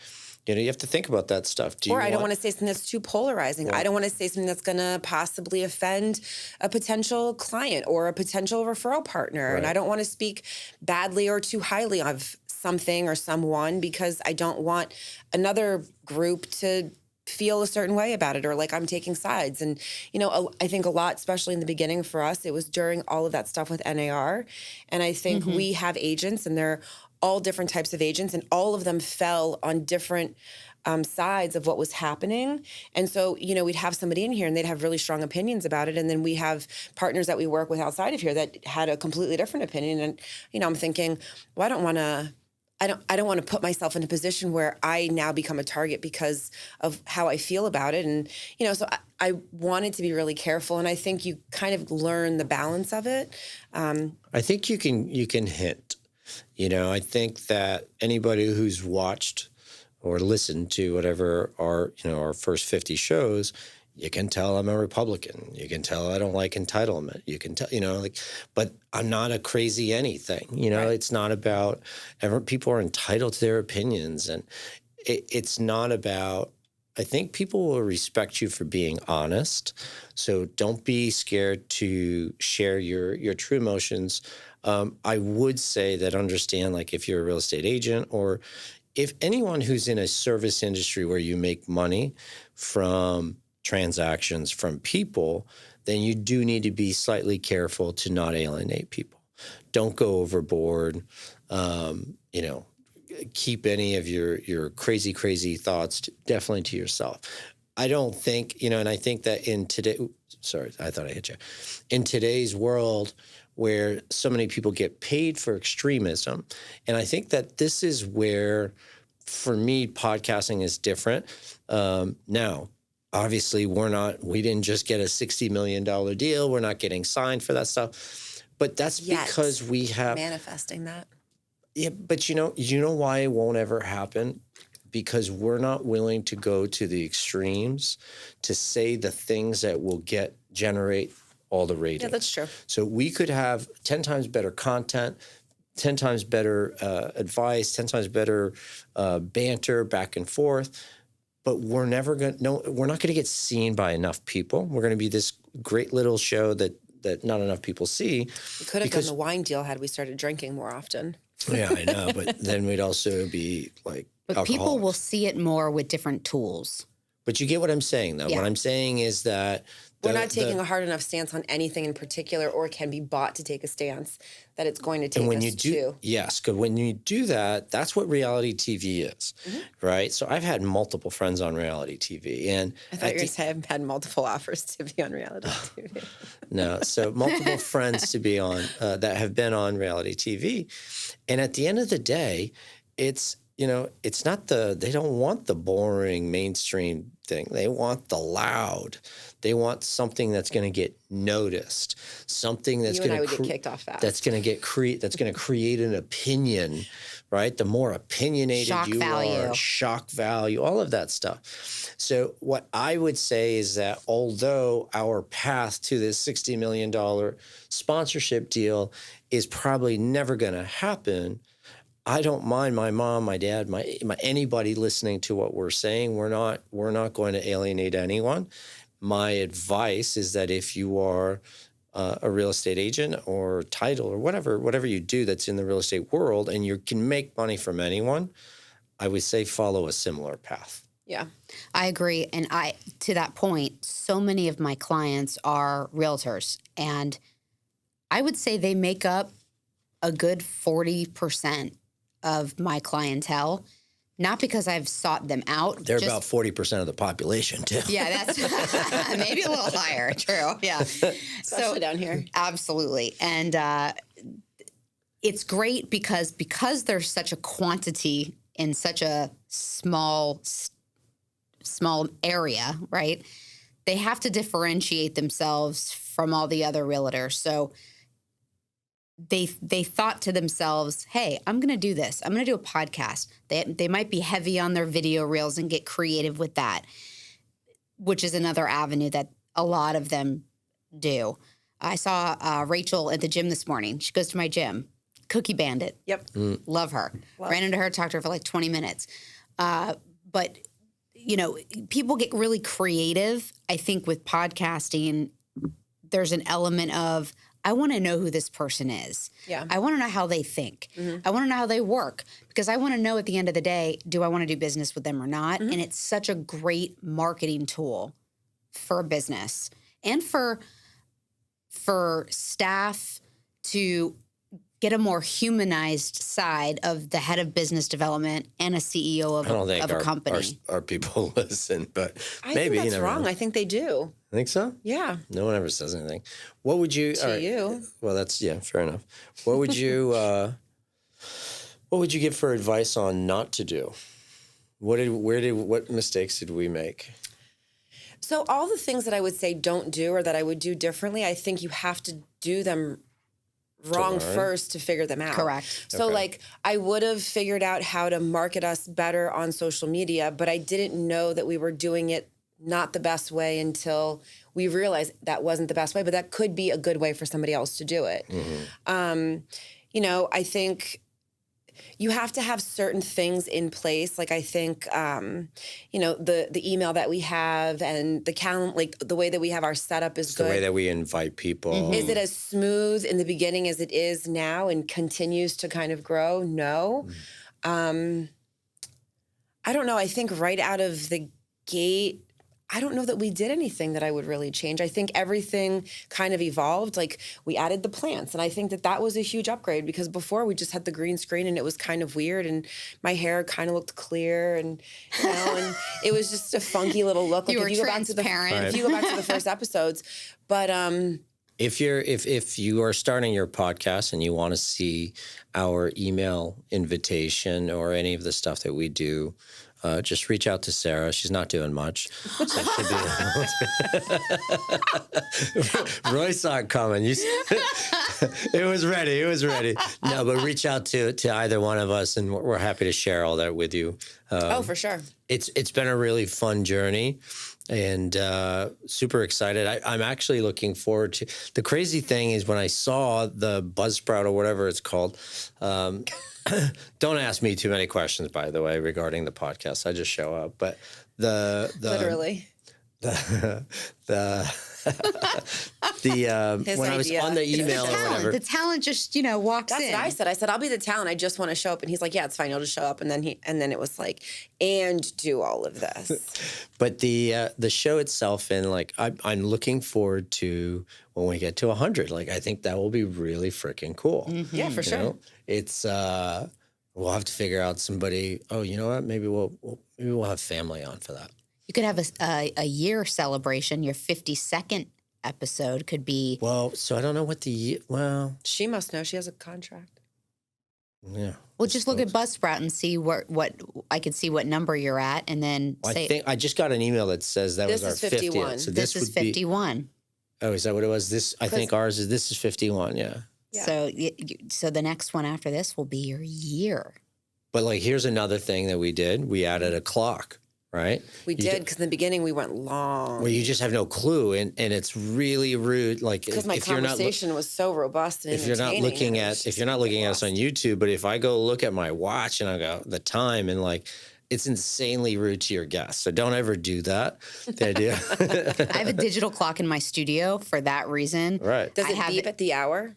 you have to think about that stuff. I don't want to say something that's too polarizing. I don't want to say something that's going to possibly offend a potential client or a potential referral partner. Right. And I don't want to speak badly or too highly of something or someone, because I don't want another group to feel a certain way about it, or like I'm taking sides. And, I think a lot, especially in the beginning for us, it was during all of that stuff with NAR. And I think we have agents, and they're all different types of agents, and all of them fell on different sides of what was happening. And so, we'd have somebody in here and they'd have really strong opinions about it. And then we have partners that we work with outside of here that had a completely different opinion. And, I'm thinking, well, I don't want to put myself in a position where I now become a target because of how I feel about it. And, so I wanted to be really careful. And I think you kind of learn the balance of it. I think you can hint. I think that anybody who's watched or listened to whatever our first 50 shows, you can tell I'm a Republican. You can tell I don't like entitlement. You can tell, but I'm not a crazy anything. Right. It's not about people are entitled to their opinions, and it's not about. I think people will respect you for being honest. So don't be scared to share your true emotions. I would say that understand, like if you're a real estate agent, or if anyone who's in a service industry where you make money from transactions from people, then you do need to be slightly careful to not alienate people. Don't go overboard. Keep any of your crazy thoughts definitely to yourself. I don't think, and I think that in today's world where so many people get paid for extremism, and I think that this is where, for me, podcasting is different. Now, obviously, we didn't just get a $60 million deal. We're not getting signed for that stuff. But that's because we have manifesting that. Yeah, but you know why it won't ever happen? Because we're not willing to go to the extremes to say the things that will generate all the ratings. Yeah, that's true. So we could have 10 times better content, 10 times better advice, 10 times better banter back and forth, but we're not going to get seen by enough people. We're going to be this great little show that not enough people see. We could have done the wine deal had we started drinking more often. Yeah, I know, but then we'd also be like But alcoholics. People will see it more with different tools. But you get what I'm saying, though. Yeah. What I'm saying is that We're not taking a hard enough stance on anything in particular, or can be bought to take a stance that it's going to take us to. Yes, because when you do that, that's what reality TV is, right? So I've had multiple friends on reality TV, and I thought you were going to say I've had multiple offers to be on reality TV. No, so multiple friends to be on that have been on reality TV, and at the end of the day, it's not they don't want the boring mainstream thing. They want the loud. They want something that's going to get noticed, something that's going to get kicked off fast. That's going to create an opinion, right? The more opinionated are, shock value, all of that stuff. So what I would say is that although our path to this $60 million sponsorship deal is probably never going to happen, I don't mind my mom, my dad, my anybody listening to what we're saying. We're not going to alienate anyone. My advice is that if you are a real estate agent or title or whatever you do that's in the real estate world and you can make money from anyone, I would say follow a similar path. Yeah, I agree. And to that point, so many of my clients are realtors, and I would say they make up a good 40% of my clientele. Not because I've sought them out. They're about 40% of the population, too. Yeah, that's maybe a little higher. True. Yeah. Especially down here. Absolutely. And it's great because there's such a quantity in such a small area, right? They have to differentiate themselves from all the other realtors. So they thought to themselves, hey, I'm going to do this. I'm going to do a podcast. They might be heavy on their video reels and get creative with that, which is another avenue that a lot of them do. I saw Rachel at the gym this morning. She goes to my gym. Cookie Bandit. Yep. Love her. Ran into her, talked to her for like 20 minutes. But, people get really creative. I think with podcasting, there's an element of, I want to know who this person is. Yeah. I want to know how they think. I want to know how they work, because I want to know at the end of the day, do I want to do business with them or not? And it's such a great marketing tool for a business and for staff to get a more humanized side of the head of business development and a CEO of a company. Our people listen, but I maybe think that's wrong. I think they do. Think so? Yeah. No one ever says anything. What would you you? Well, that's fair enough. What would you give for advice on not to do? What mistakes did we make? So all the things that I would say don't do or that I would do differently, I think you have to do them wrong first to figure them out. Correct. So I would have figured out how to market us better on social media, but I didn't know that we were doing it not the best way until we realized that wasn't the best way, but that could be a good way for somebody else to do it. I think you have to have certain things in place. Like I think, the email that we have and the calendar, like the way that we have our setup is good. The way that we invite people. Is it as smooth in the beginning as it is now and continues to kind of grow? No. I don't know. I think right out of the gate, I don't know that we did anything that I would really change. I think everything kind of evolved. Like we added the plants, and I think that was a huge upgrade, because before we just had the green screen and it was kind of weird, and my hair kind of looked clear, and and it was just a funky little look. Like if you go back to the first episodes, but if you are starting your podcast and you want to see our email invitation or any of the stuff that we do, just reach out to Sarah. She's not doing much. So Roy saw it coming. It was ready. No, but reach out to either one of us, and we're happy to share all that with you. For sure. It's been a really fun journey, and super excited. I'm actually looking forward to. The crazy thing is when I saw the Buzzsprout or whatever it's called. Don't ask me too many questions, by the way, regarding the podcast. I just show up. But the literally His when I was idea. on the It's email or whatever. The talent just, walks That's in. what I said. I said, I'll be the talent. I just want to show up. And he's like, yeah, it's fine. You'll just show up. And then it was like, and do all of this. But the show itself, and like I'm looking forward to when we get to 100. Like I think that will be really freaking cool. Mm-hmm. Yeah, for sure. know? It's we'll have to figure out somebody. Oh, you know what? Maybe we'll have family on for that. You could have a year celebration. Your 52nd episode could be. Well, so I don't know what well, She must know. She has a contract. yeah. Well, just look at Buzzsprout and see what I could see what number you're at, and then Well, say I think I just got an email that says that This was our is 51. 50th. So this is would be. 51. Oh, is that what it was? I think ours is. This is 51. Yeah. Yeah. So the next one after this will be your year. But like, here's another thing that we did. We added a clock, right? We did, because in the beginning we went long. Where you just have no clue, and it's really rude. Like Because my if you're not conversation was so robust and if you're not entertaining, looking it was at just us on YouTube, but if I go look at my watch and I go the time and like. It's insanely rude to your guests. So don't ever do that. The idea. I have a digital clock in my studio for that reason. Right. Does I it have beep at the hour?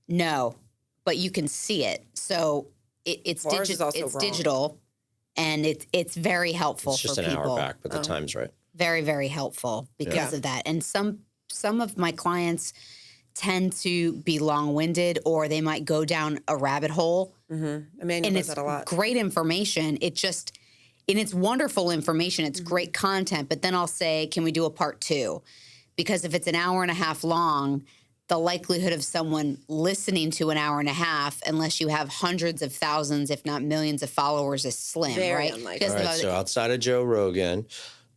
No, but you can see it. So it's Well, ours is also it's wrong. digital, and it's very helpful It's just for an people. hour back, but the time's right. Very, very helpful because Yeah. of that. And some of my clients tend to be long-winded, or they might go down a rabbit hole. Emmanuel And does it's that a lot. great information. And it's wonderful information. It's great content. But then I'll say, can we do a part 2? Because if it's an hour and a half long, the likelihood of someone listening to an hour and a half, unless you have hundreds of thousands, if not millions of followers, is slim, Very right? unlikely. Because All right. So outside of Joe Rogan,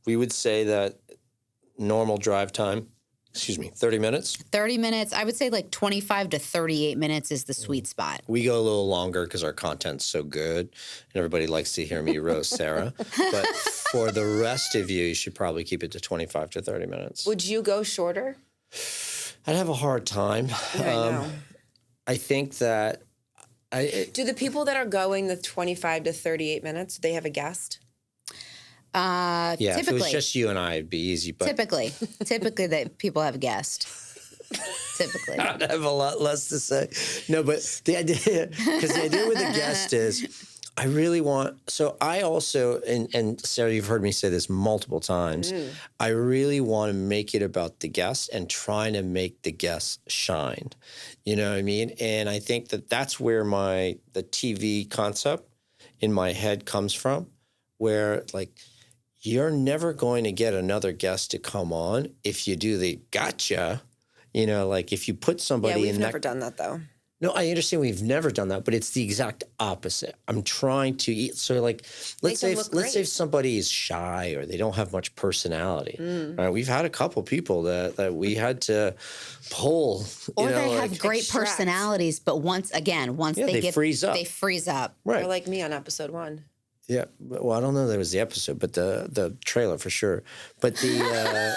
we would say that normal drive time, 30 minutes. 30 minutes, I would say like 25 to 38 minutes is the sweet spot. We go a little longer because our content's so good, and everybody likes to hear me roast Sarah. But for the rest of you, you should probably keep it to 25 to 30 minutes. Would you go shorter? I'd have a hard time. I know. I think that Do the people that are going the 25 to 38 minutes, do they have a guest? yeah, if it Typically, was just you and I, it'd be easy. But typically that people have guessed. Typically. I'd have a lot less to say. No, but the idea with the guest is I really want, so I also, and Sarah, you've heard me say this multiple times, I really want to make it about the guest and trying to make the guest shine. You know what I mean? And I think that that's where the TV concept in my head comes from, where like, you're never going to get another guest to come on if you do the gotcha. You know, like if you put somebody Yeah, in we've that. never done that though. No, I understand we've never done that, but it's the exact opposite. I'm trying to eat. So like, let's say if somebody is shy or they don't have much personality. Right? We've had a couple people that we had to pull. Or you know, they have like, great extract. personalities, but once they freeze up. They freeze up. right. Or like me on episode 1. Yeah. Well, I don't know that it was the episode, but the trailer for sure. But the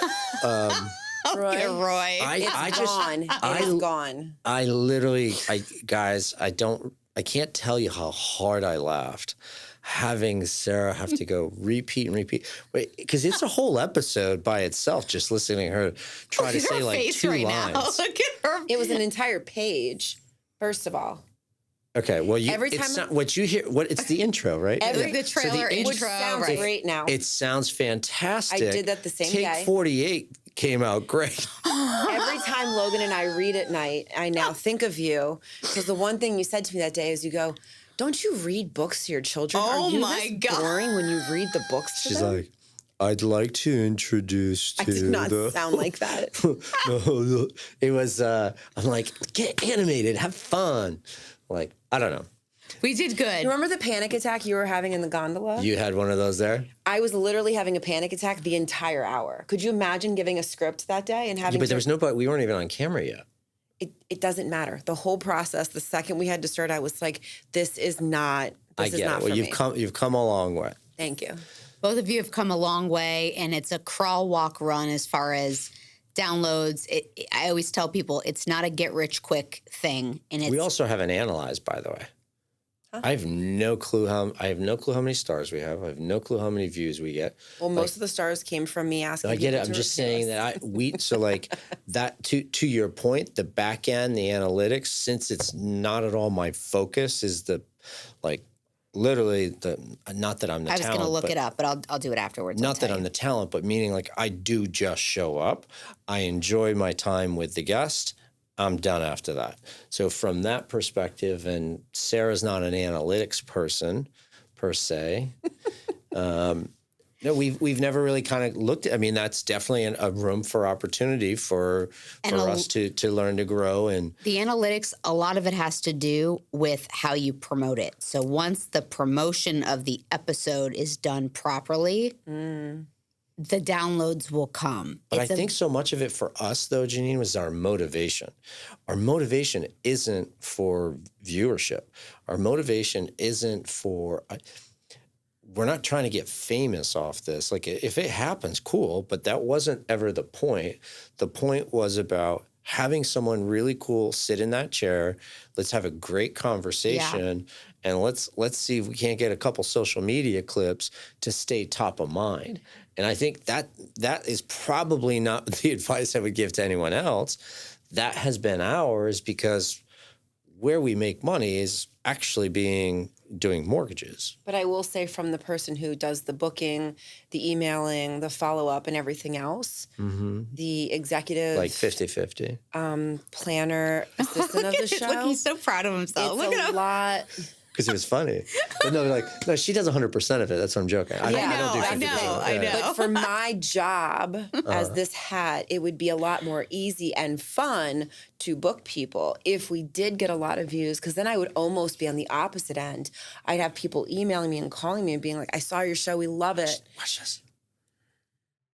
Roy. It's gone. It's gone. I literally, guys, I can't tell you how hard I laughed having Sarah have to go repeat and repeat. Because it's a whole episode by itself, just listening to her try to say like 2 lines. Look at her. It was an entire page, first of all. Okay, well, Every it's time not, what you hear, it's the intro, right? The trailer Which intro. sounds great now. It sounds fantastic. I did that the same Take day. 48 came out great. Every time Logan and I read at night, I now think of you. Because the one thing you said to me that day is you go, don't you read books to your children? Oh Are you my this God. boring when you read the books to She's them? like, I'd like to introduce to I did not sound like that. No, it was, I'm like, get animated, have fun. Like, I don't know. We did good. You remember the panic attack you were having in the gondola? You had one of those there? I was literally having a panic attack the entire hour. Could you imagine giving a script that day and having Yeah, but there was nobody, we weren't even on camera yet. It doesn't matter. The whole process, the second we had to start, I was like, this is not I get it. Well, you've come a long way. Thank you. Both of you have come a long way, and it's a crawl, walk, run as far as downloads. I always tell people it's not a get rich quick thing, and it's We also haven't analyzed, by the way. I have no clue how many stars we have. I have no clue how many views we get. Well, most of the stars came from me asking. I get it. people I'm to just review saying us. that so like that to your point, the back end, the analytics, since it's not at all my focus, is the like literally not that I'm the I was talent. going to look but it up, but I'll do it afterwards. Not that I'm the talent, but meaning like I do just show up. I enjoy my time with the guest. I'm done after that. So from that perspective, and Sarah's not an analytics person per se. No, we've never really kind of looked at. I mean, that's definitely a room for opportunity for us to learn to grow. And the analytics, a lot of it has to do with how you promote it. So once the promotion of the episode is done properly, the downloads will come. But I think so much of it for us, though, Janine, was our motivation. Our motivation isn't for viewership. Our motivation isn't for. We're not trying to get famous off this. Like, if it happens, cool. But that wasn't ever the point. The point was about having someone really cool sit in that chair. Let's have a great conversation, and let's see if we can't get a couple social media clips to stay top of mind. And I think that is probably not the advice I would give to anyone else. That has been ours because where we make money is actually doing mortgages. But I will say, from the person who does the booking, the emailing, the follow-up, and everything else, the executive... Like 50-50. Planner, assistant of the show. Look, he's so proud of himself. It's Look at a him. lot... Because it was funny. But no, she does 100% of it. That's what I'm joking. I don't do 50%. I know. But for my job as this hat, it would be a lot more easy and fun to book people if we did get a lot of views, because then I would almost be on the opposite end. I'd have people emailing me and calling me and being like, I saw your show, we love it. Watch this.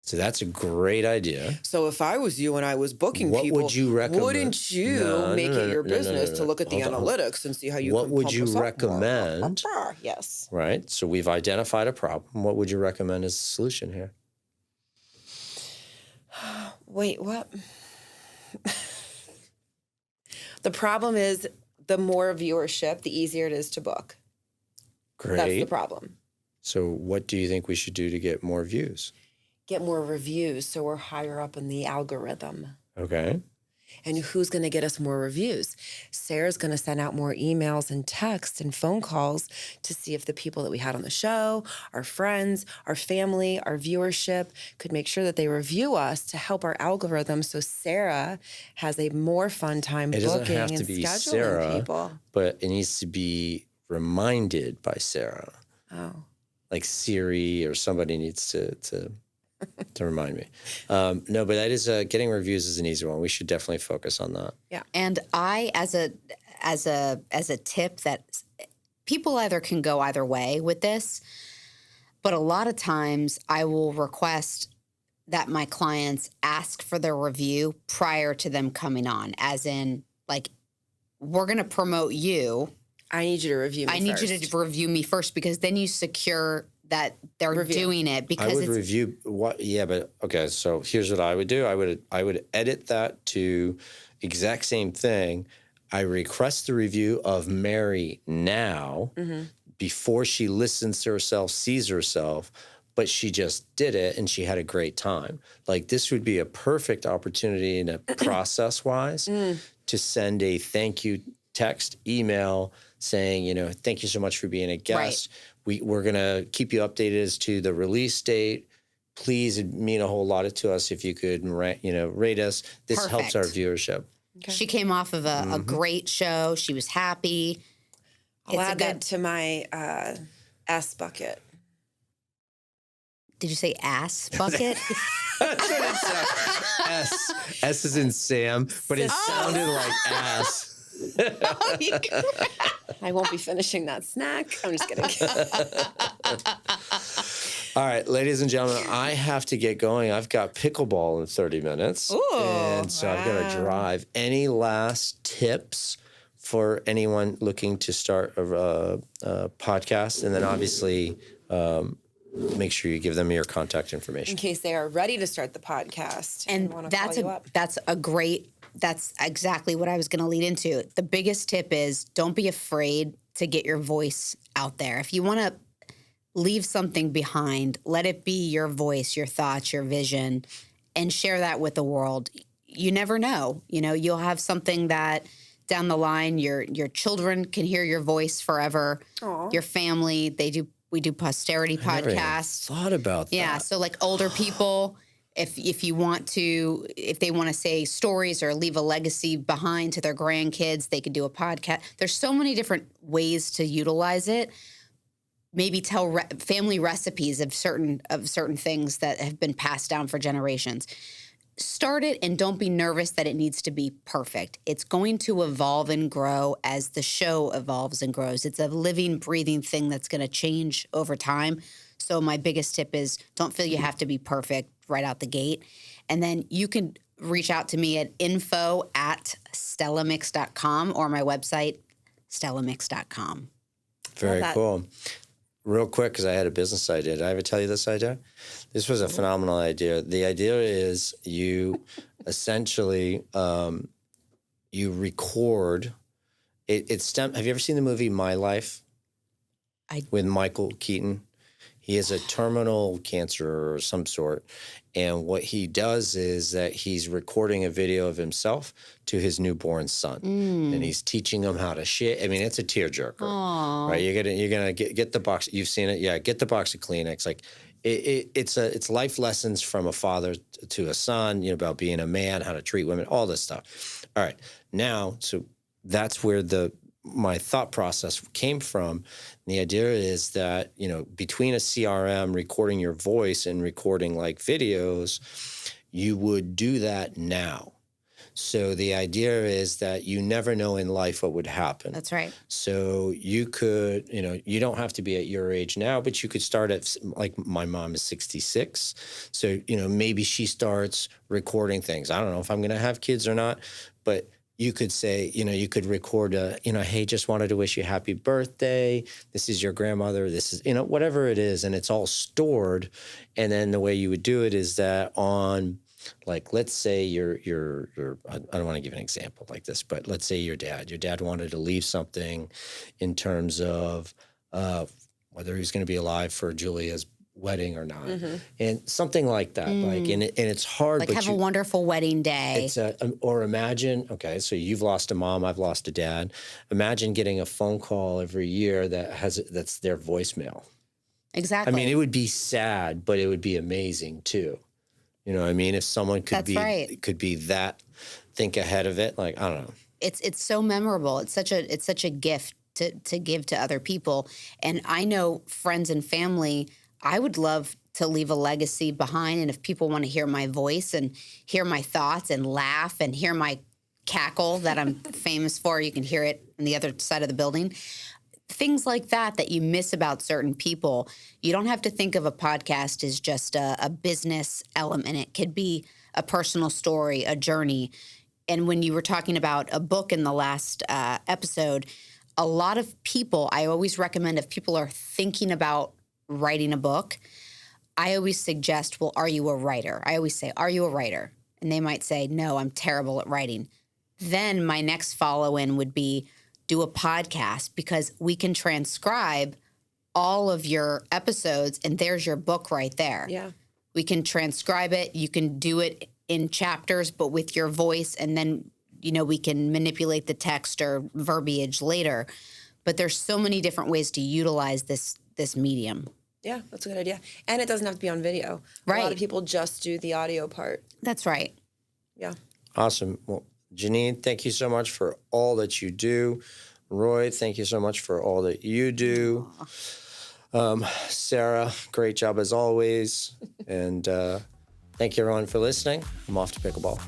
So that's a great idea. So if I was you and I was booking What people, would you recommend? wouldn't you make it your business to look at the analytics and see how you What can would pump you us up more? recommend? Yes. Right. So we've identified a problem. What would you recommend as a solution here? Wait, what? The problem is the more viewership, the easier it is to book. Great. That's the problem. So what do you think we should do to get more views? Get more reviews so we're higher up in the algorithm. Okay. And who's going to get us more reviews? Sarah's going to send out more emails and texts and phone calls to see if the people that we had on the show, our friends, our family, our viewership, could make sure that they review us to help our algorithm so Sarah has a more fun time booking and scheduling people. But it needs to be reminded by Sarah. Oh. Like Siri or somebody needs to remind me. No, but that is getting reviews is an easy one. We should definitely focus on that. Yeah. And I, as a tip, that people either can go either way with this, but a lot of times I will request that my clients ask for their review prior to them coming on, as in, like, we're going to promote you. I need you to review me I need you to review me first, because then you secure that they're doing it. Because I would review what? Yeah, but okay. So here's what I would do. I would edit that to exact same thing. I request the review of Mary now before she listens to herself, sees herself, but she just did it and she had a great time. Like, this would be a perfect opportunity in a process-wise to send a thank you text, email saying, thank you so much for being a guest. Right. We're going to keep you updated as to the release date. Please, it'd mean a whole lot to us if you could, rate us. This helps our viewership. Okay. She came off of a great show. She was happy. I'll add that to my S bucket. Did you say ass bucket? S is in Sam, but it sounded like ass. I won't be finishing that snack. I'm just kidding. All right, ladies and gentlemen, I have to get going. I've got pickleball in 30 minutes. Ooh, and so I've got to drive. Any last tips for anyone looking to start a podcast? And then obviously make sure you give them your contact information. In case they are ready to start the podcast. And that's exactly what I was going to lead into. The biggest tip is don't be afraid to get your voice out there. If you want to leave something behind, let it be your voice, your thoughts, your vision, and share that with the world. You never know. You'll have something that down the line, your children can hear your voice forever. Aww. Your family, we do posterity podcasts. I never even thought about that. Yeah, so like older people, if they want to say stories or leave a legacy behind to their grandkids, they could do a podcast. There's so many different ways to utilize it. Maybe tell family recipes of certain things that have been passed down for generations. Start it and don't be nervous that it needs to be perfect. It's going to evolve and grow as the show evolves and grows. It's a living, breathing thing that's going to change over time. So my biggest tip is don't feel you have to be perfect right out the gate. And then you can reach out to me at info@stellamix.com or my website, stellamix.com. Very cool. Real quick, because I had a business idea. Did I ever tell you this idea? This was a phenomenal idea. The idea is you essentially you record. Have you ever seen the movie My Life? With Michael Keaton. He has a terminal cancer or some sort. And what he does is that he's recording a video of himself to his newborn son. And he's teaching him how to shit. I mean, it's a tearjerker. Aww. Right? You're gonna get the box. You've seen it. Yeah, get the box of Kleenex. Like it's life lessons from a father to a son, about being a man, how to treat women, all this stuff. All right. Now, so that's where my thought process came from. And the idea is that, between a CRM, recording your voice and recording like videos, you would do that now. So the idea is that you never know in life what would happen. That's right. So you could, you don't have to be at your age now, but you could start at, like my mom is 66. So, maybe she starts recording things. I don't know if I'm going to have kids or not, but you could say, you could record hey, just wanted to wish you happy birthday. This is your grandmother. This is, whatever it is. And it's all stored. And then the way you would do it is that on, like, let's say you're I don't want to give an example like this, but let's say your dad wanted to leave something in terms of whether he's going to be alive for Julia's wedding or not, and something like that. Like, and it's hard. Like, but have a wonderful wedding day. Or imagine, okay, so you've lost a mom, I've lost a dad. Imagine getting a phone call every year that's their voicemail. Exactly. I mean, it would be sad, but it would be amazing too. You know what I mean? If someone could be that, think ahead of it. Like, I don't know. It's so memorable. It's such a gift to give to other people. And I know friends and family, I would love to leave a legacy behind. And if people want to hear my voice and hear my thoughts and laugh and hear my cackle that I'm famous for, you can hear it on the other side of the building. Things like that you miss about certain people. You don't have to think of a podcast as just a business element. It could be a personal story, a journey. And when you were talking about a book in the last episode, a lot of people, I always recommend if people are thinking about writing a book, I always suggest, well, are you a writer? I always say, are you a writer? And they might say, no, I'm terrible at writing. Then my next follow-in would be do a podcast, because we can transcribe all of your episodes and there's your book right there. Yeah. We can transcribe it. You can do it in chapters, but with your voice, and then, we can manipulate the text or verbiage later. But there's so many different ways to utilize this medium. Yeah, that's a good idea. And it doesn't have to be on video. Right. A lot of people just do the audio part. That's right. Yeah. Awesome. Well, Janine, thank you so much for all that you do. Roy, thank you so much for all that you do. Sarah, great job as always. And thank you, everyone, for listening. I'm off to pickleball.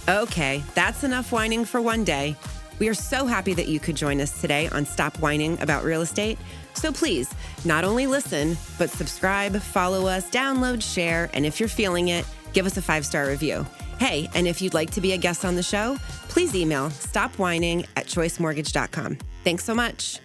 Okay, that's enough whining for one day. We are so happy that you could join us today on Stop Whining About Real Estate. So please, not only listen, but subscribe, follow us, download, share, and if you're feeling it, give us a 5-star review. Hey, and if you'd like to be a guest on the show, please email stopwhining@choicemortgage.com. Thanks so much.